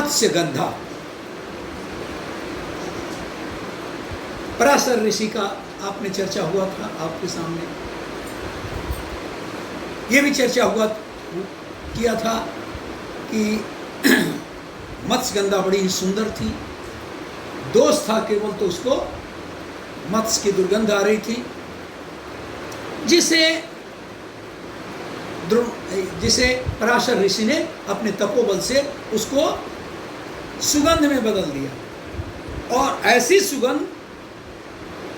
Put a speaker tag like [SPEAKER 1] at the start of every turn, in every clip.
[SPEAKER 1] मत्स्यगंधा। पराशर ऋषि का आपने चर्चा हुआ था आपके सामने, ये भी चर्चा किया था कि मत्स्यगंधा बड़ी ही सुंदर थी, दोष था केवल तो उसको मत्स्य की दुर्गंध आ रही थी, जिसे पराशर ऋषि ने अपने तपोबल से उसको सुगंध में बदल दिया। और ऐसी सुगंध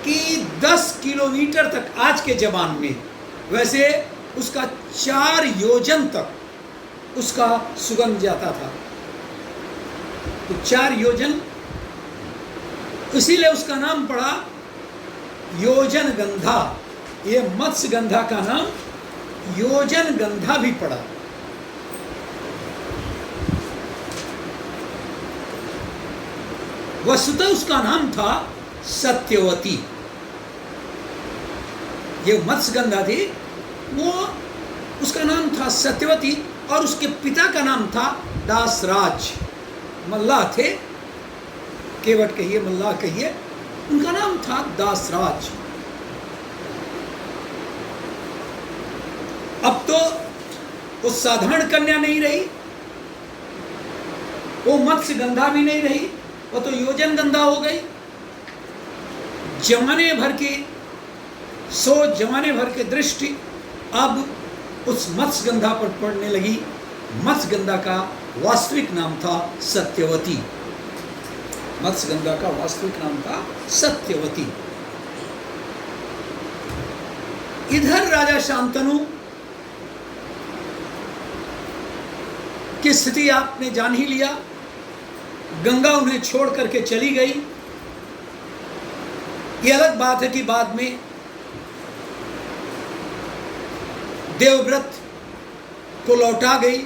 [SPEAKER 1] कि 10 किलोमीटर तक आज के जमाने में, वैसे उसका 4 योजन तक उसका सुगंध जाता था। तो 4 योजन, इसीलिए उसका नाम पड़ा योजन गंधा। ये मत्स्य गंधा का नाम योजन गंधा भी पड़ा। वस्तुतः उसका नाम था सत्यवती। ये मत्स्य गंधा थी, वो उसका नाम था सत्यवती, और उसके पिता का नाम था दासराज। मल्लाह थे, केवट कहिए मल्लाह कहिए, उनका नाम था दासराज। अब तो वो साधारण कन्या नहीं रही, वो मत्स्य गंधा भी नहीं रही, वो तो योजन गंधा हो गई। जमाने भर की सोच, जमाने भर की दृष्टि अब उस मत्स्य गंधा पर पड़ने लगी। मत्स्य गंधा का वास्तविक नाम था सत्यवती। मत्स्य गंधा का वास्तविक नाम था सत्यवती। इधर राजा शांतनु की स्थिति आपने जान ही लिया। गंगा उन्हें छोड़ करके चली गई। ये अलग बात है कि बाद में देवव्रत को लौटा गई,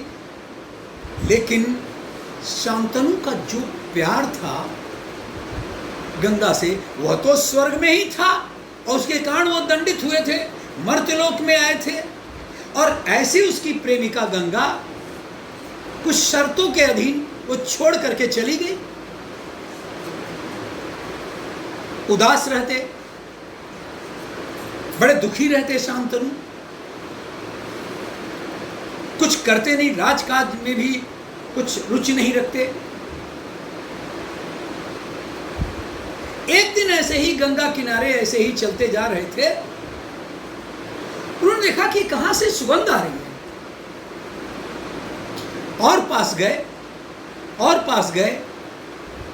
[SPEAKER 1] लेकिन शांतनु का जो प्यार था गंगा से, वह तो स्वर्ग में ही था, और उसके कारण वो दंडित हुए थे, मर्त्यलोक में आए थे। और ऐसी उसकी प्रेमिका गंगा कुछ शर्तों के अधीन वो छोड़ करके चली गई। उदास रहते, बड़े दुखी रहते शांतनु, कुछ करते नहीं, राजकाज में भी कुछ रुचि नहीं रखते। एक दिन ऐसे ही गंगा किनारे ऐसे ही चलते जा रहे थे, उन्होंने देखा कि कहां से सुगंध आ रही है। और पास गए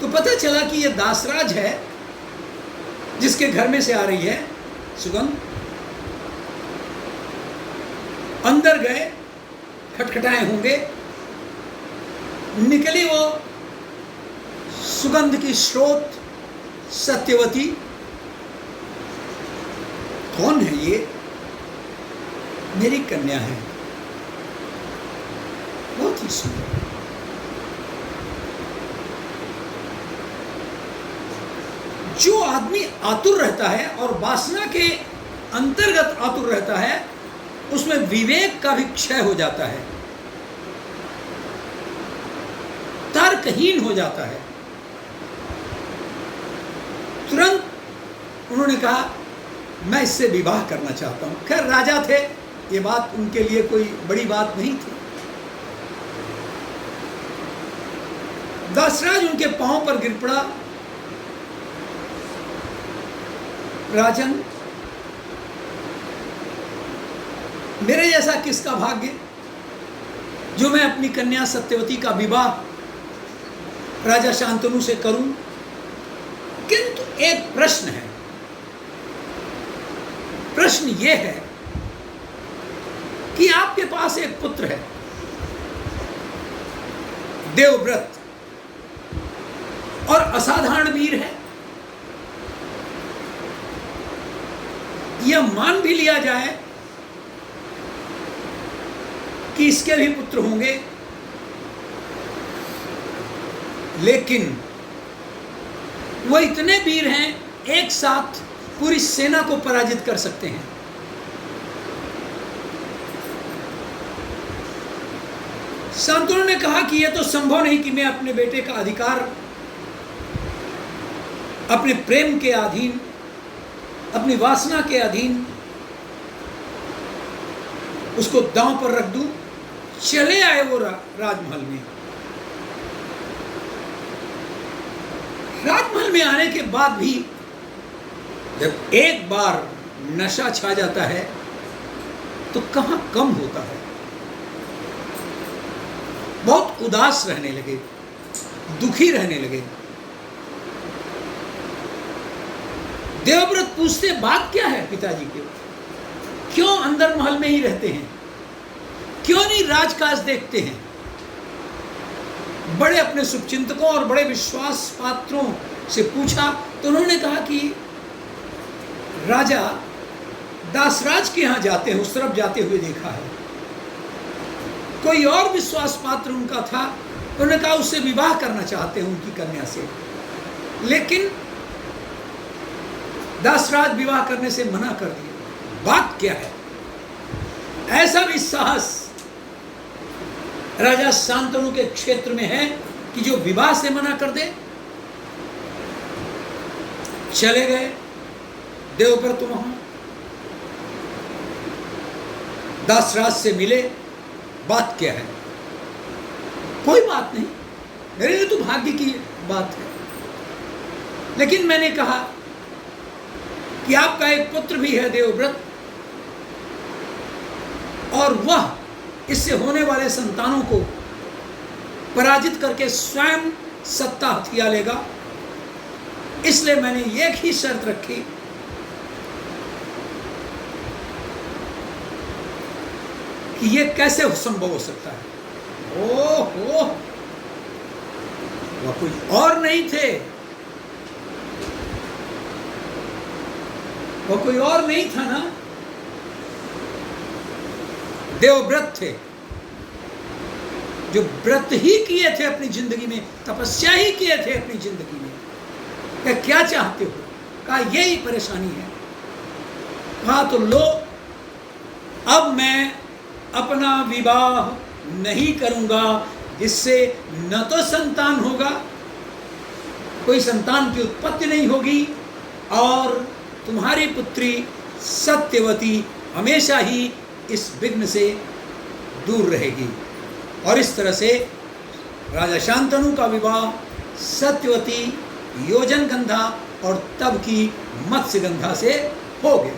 [SPEAKER 1] तो पता चला कि यह दासराज है जिसके घर में से आ रही है सुगंध। अंदर गए, खटखटाए होंगे, निकली वो सुगंध की स्रोत सत्यवती। कौन है ये? मेरी कन्या है, बहुत ही सुंदर। जो आदमी आतुर रहता है और वासना के अंतर्गत आतुर रहता है, उसमें विवेक का भी क्षय हो जाता है, तर्कहीन हो जाता है। तुरंत उन्होंने कहा मैं इससे विवाह करना चाहता हूं। खैर राजा थे, ये बात उनके लिए कोई बड़ी बात नहीं थी। दासराज उनके पांव पर गिर पड़ा। राजन, मेरे जैसा किसका भाग्य जो मैं अपनी कन्या सत्यवती का विवाह राजा शांतनु से करूं। किंतु एक प्रश्न है, प्रश्न यह है कि आपके पास एक पुत्र है देवव्रत, और असाधारण वीर है। यह मान भी लिया जाए कि इसके भी पुत्र होंगे, लेकिन वह इतने वीर हैं, एक साथ पूरी सेना को पराजित कर सकते हैं। शांतनु ने कहा कि यह तो संभव नहीं कि मैं अपने बेटे का अधिकार अपने प्रेम के अधीन, अपनी वासना के अधीन उसको दांव पर रख दूं। चले आए वो राजमहल में। राजमहल में आने के बाद भी जब एक बार नशा छा जाता है तो कहां कम होता है। बहुत उदास रहने लगे, दुखी रहने लगे। देवव्रत पूछते बात क्या है पिताजी के, क्यों अंदर महल में ही रहते हैं, क्यों नहीं राजकाज देखते हैं। बड़े अपने शुभचिंतकों और बड़े विश्वास पात्रों से पूछा तो उन्होंने कहा कि राजा दासराज के यहां जाते हैं, उस तरफ जाते हुए देखा है। कोई और विश्वास पात्र उनका था, उन्होंने कहा उससे विवाह करना चाहते हैं उनकी कन्या से, लेकिन दासराज विवाह करने से मना कर दिया। बात क्या है। ऐसा भी साहस राजा शांतनु के क्षेत्र में है कि जो विवाह से मना कर दे। चले गए देवव्रत वहां, दासराज से मिले। बात क्या है। कोई बात नहीं, मेरे लिए तो भाग्य की बात है, लेकिन मैंने कहा कि आपका एक पुत्र भी है देवव्रत, और वह इससे होने वाले संतानों को पराजित करके स्वयं सत्ता हथिया लेगा। इसलिए मैंने एक ही शर्त रखी कि यह कैसे संभव हो सकता है। ओहो, वह कोई और नहीं थे, वह कोई और नहीं था ना, देवव्रत थे, जो व्रत ही किए थे अपनी जिंदगी में, तपस्या ही किए थे अपनी जिंदगी में। क्या चाहते हो। कहा यही परेशानी है। कहा तो लो, अब मैं अपना विवाह नहीं करूंगा, जिससे न तो संतान होगा, कोई संतान की उत्पत्ति नहीं होगी, और तुम्हारी पुत्री सत्यवती हमेशा ही इस विघ्न से दूर रहेगी। और इस तरह से राजा शांतनु का विवाह सत्यवती योजनगंधा और तब की मत्स्यगंधा से हो गया।